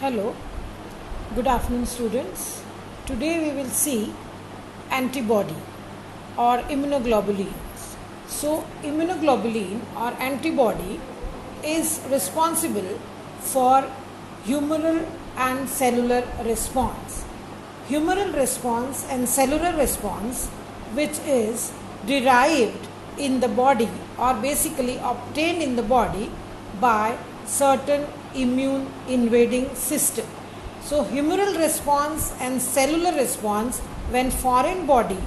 Hello, good afternoon students. Today we will see antibody or immunoglobulins. So immunoglobulin or antibody is responsible for humoral and cellular response. Humoral response and cellular response, which is derived in the body or basically obtained in the body by certain immune invading system. So humoral response and cellular response, when foreign body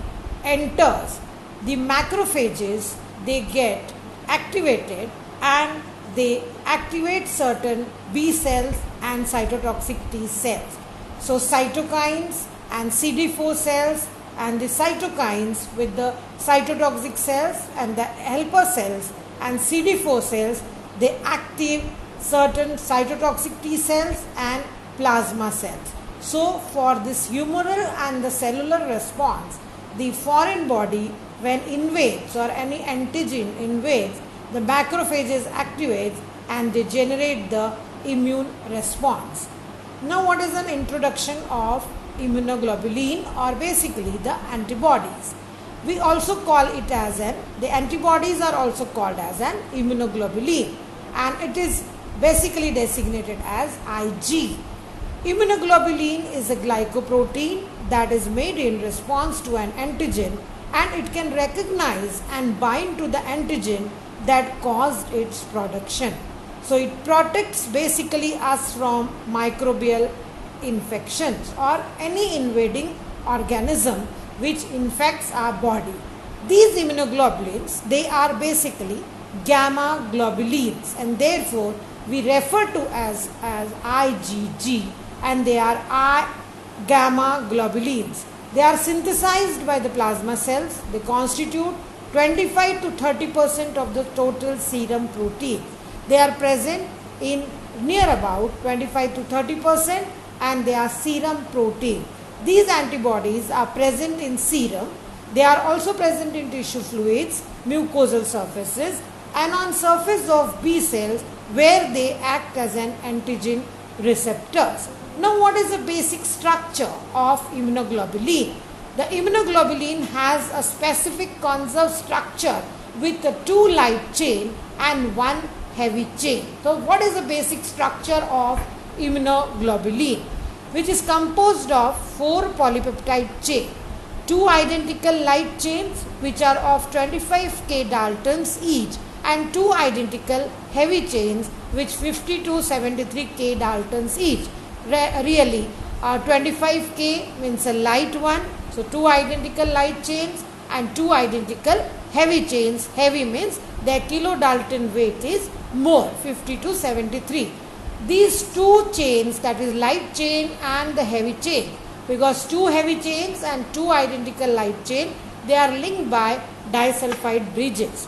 enters the macrophages, they get activated and they activate certain B cells and cytotoxic T cells. So cytokines and CD4 cells and the cytokines with the cytotoxic cells and the helper cells and CD4 cells, they active certain cytotoxic T cells and plasma cells. So for this humoral and the cellular response, the foreign body when invades or any antigen invades, the macrophages activates and they generate the immune response. Now what is an introduction of immunoglobulin or basically the antibodies? We also call it as the antibodies are also called as an immunoglobulin, and it is basically designated as Ig. Immunoglobulin is a glycoprotein that is made in response to an antigen, and it can recognize and bind to the antigen that caused its production. So it protects basically us from microbial infections or any invading organism which infects our body. These immunoglobulins, they are basically gamma globulins, and therefore we refer to as IgG, and they are gamma globulins. They are synthesized by the plasma cells. They constitute 25 to 30% of the total serum protein. They are present in near about 25 to 30% and they are serum protein. These antibodies are present in serum. They are also present in tissue fluids, mucosal surfaces, and on surface of B cells where they act as an antigen receptors. Now what is the basic structure of immunoglobulin? The immunoglobulin has a specific conserved structure with a 2 light chain and 1 heavy chain. So what is the basic structure of immunoglobulin? Which is composed of 4 polypeptide chain, 2 identical light chains which are of 25 kilodaltons each, and 2 identical heavy chains which 50 to 73 kilodaltons each. Really 25 K means a light one, so 2 identical light chains and 2 identical heavy chains. Heavy means their kilodalton weight is more, 50 to 73. These 2 chains, that is light chain and the heavy chain, because 2 heavy chains and 2 identical light chain, they are linked by disulfide bridges.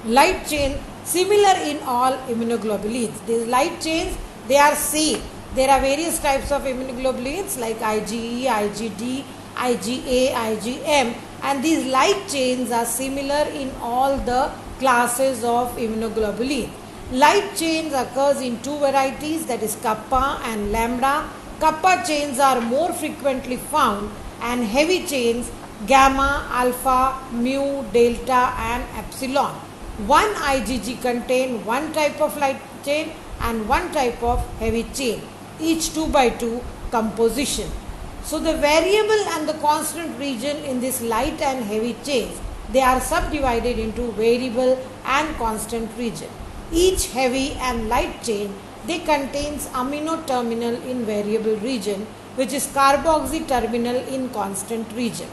Light chain similar in all immunoglobulins. These light chains, they are same. There are various types of immunoglobulins like IgE, IgD, IgA, IgM, and these light chains are similar in all the classes of immunoglobulin. Light chains occurs in 2 varieties, that is kappa and lambda. Kappa chains are more frequently found, and heavy chains gamma, alpha, mu, delta and epsilon. One IgG contain 1 type of light chain and 1 type of heavy chain, each 2 by 2 composition. So the variable and the constant region in this light and heavy chains, they are subdivided into variable and constant region. Each heavy and light chain, they contains amino terminal in variable region, which is carboxy terminal in constant region.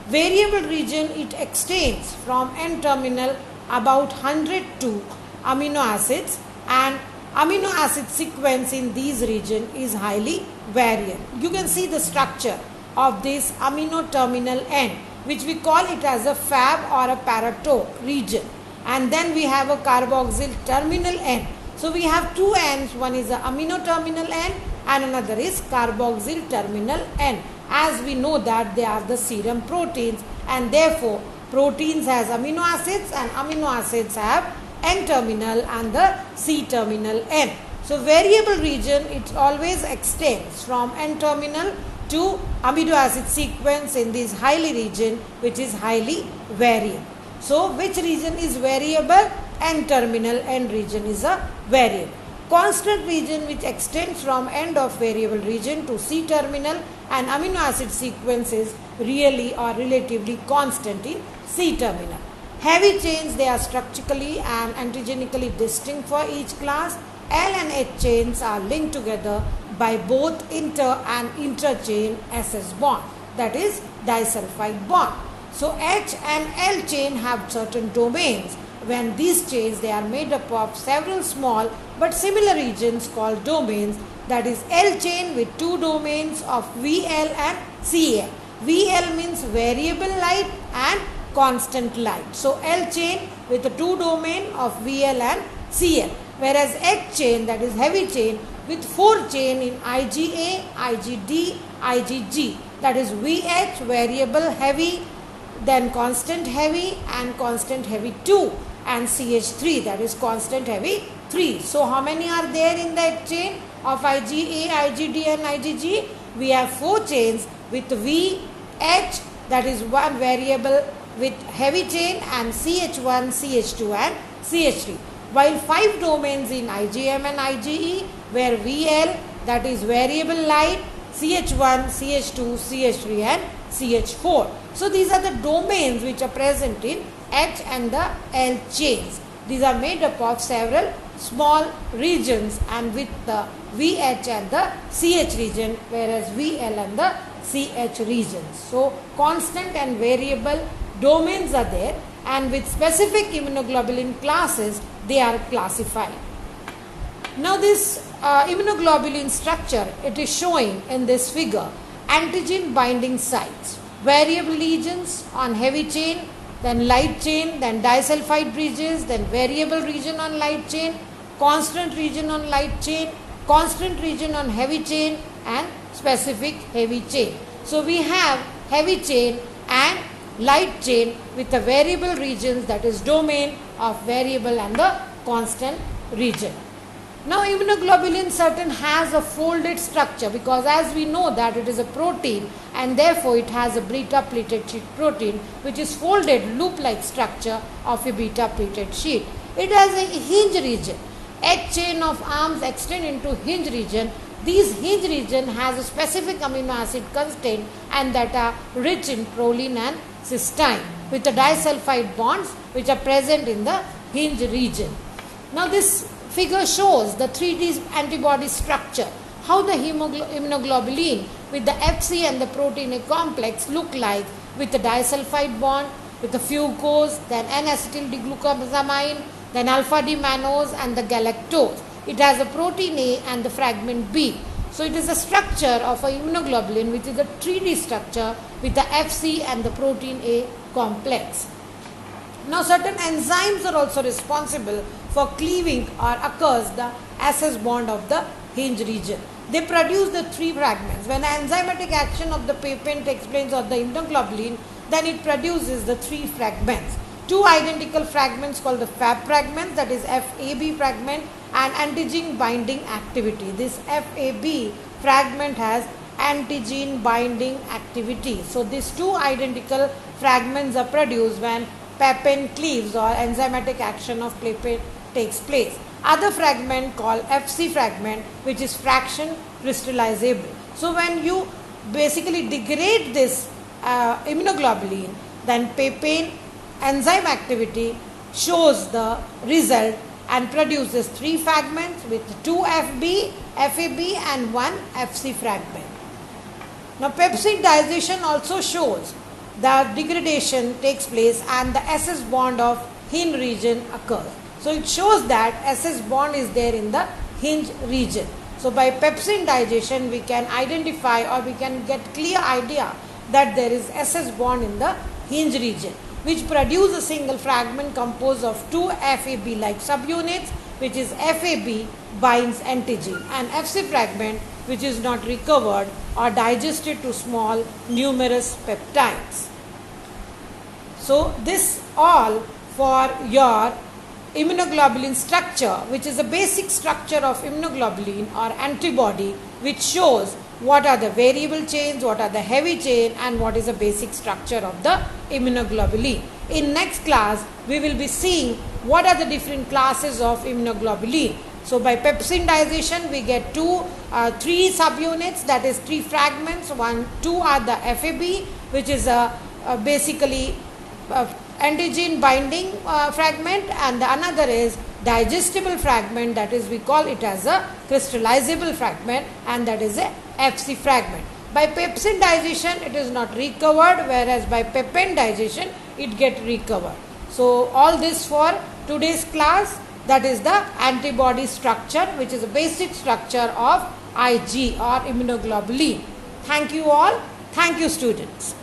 Variable region, it extends from N terminal about 102 amino acids, and amino acid sequence in these region is highly variant. You can see the structure of this amino terminal N, which we call it as a Fab or a paratope region. And then we have a carboxyl terminal N. So we have 2 N's, one is the amino terminal N and another is carboxyl terminal N. As we know that they are the serum proteins, and therefore proteins has amino acids and amino acids have N terminal and the C terminal N. So variable region, it always extends from N-terminal to amino acid sequence in this highly region which is highly variable. So which region is variable? N-terminal, N region is a variable. Constant region which extends from end of variable region to C-terminal, and amino acid sequences really or relatively constant in C-terminal. Heavy chains, they are structurally and antigenically distinct for each class. L and H chains are linked together by both inter and interchain SS bond, that is disulfide bond. So H and L chain have certain domains. When these chains, they are made up of several small but similar regions called domains, that is L chain with two domains of VL and CL. VL means variable light and constant light. So L chain with the two domain of VL and CL, whereas H chain, that is heavy chain, with four chain in IgA, IgD, IgG, that is VH variable heavy, then constant heavy and constant heavy 2, and CH3, that is constant heavy 3. So how many are there in that chain of IgA, IgD and IgG? We have four chains with VH, that is one variable with heavy chain, and CH1, CH2 and CH3. While five domains in IgM and IgE, where VL, that is variable light, CH1, CH2, CH3 and CH4. So these are the domains which are present in H and the L chains. These are made up of several small regions and with the VH and the CH region, whereas VL and the CH regions. So constant and variable domains are there, and with specific immunoglobulin classes they are classified. Now this immunoglobulin structure, it is showing in this figure antigen binding sites, variable regions on heavy chain, then light chain, then disulfide bridges, then variable region on light chain, constant region on light chain, constant region on heavy chain and specific heavy chain. So we have heavy chain and light chain with the variable regions, that is domain of variable and the constant region. Now immunoglobulin certain has a folded structure, because as we know that it is a protein and therefore it has a beta pleated sheet protein which is folded loop like structure of a beta pleated sheet. It has a hinge region. H chain of arms extend into hinge region. These hinge region has a specific amino acid content and that are rich in proline and cysteine with the disulfide bonds which are present in the hinge region. Now this figure shows the 3D antibody structure, how the immunoglobulin with the Fc and the protein A complex look like with the disulfide bond, with the fucose, then N-acetyl D-glucosamine, then alpha D mannose and the galactose. It has a protein A and the fragment B. So it is a structure of a immunoglobulin which is a 3D structure with the Fc and the protein A complex. Now certain enzymes are also responsible for cleaving or occurs the SS bond of the hinge region. They produce the three fragments. When enzymatic action of the papain takes place on the immunoglobulin, then it produces the three fragments. Two identical fragments called the Fab fragments, that is FAB fragment and antigen binding activity. This FAB fragment has antigen binding activity. So these two identical fragments are produced when papain cleaves or enzymatic action of papain takes place. Other fragment called FC fragment, which is fraction crystallizable. So when you basically degrade this immunoglobulin, then papain enzyme activity shows the result and produces three fragments with two FB, FAB and one FC fragment. Now peptide digestion also shows the degradation takes place and the SS bond of hinge region occurs. So it shows that SS bond is there in the hinge region. So by pepsin digestion we can identify or we can get clear idea that there is SS bond in the hinge region, which produce a single fragment composed of two FAB like subunits, which is FAB binds antigen, and FC fragment which is not recovered or digested to small numerous peptides. So this all for your immunoglobulin structure, which is the basic structure of immunoglobulin or antibody, which shows what are the variable chains, what are the heavy chain, and what is the basic structure of the immunoglobulin. In next class, we will be seeing what are the different classes of immunoglobulin. So by pepsin digestion, we get three subunits, that is 3 fragments. Two are the FAB, which is basically antigen binding fragment, and the another is digestible fragment, that is we call it as a crystallizable fragment, and that is a FC fragment. By pepsin digestion it is not recovered, whereas by peptide digestion it get recovered. So all this for today's class, that is the antibody structure, which is a basic structure of IG or immunoglobulin. Thank you all. Thank you students.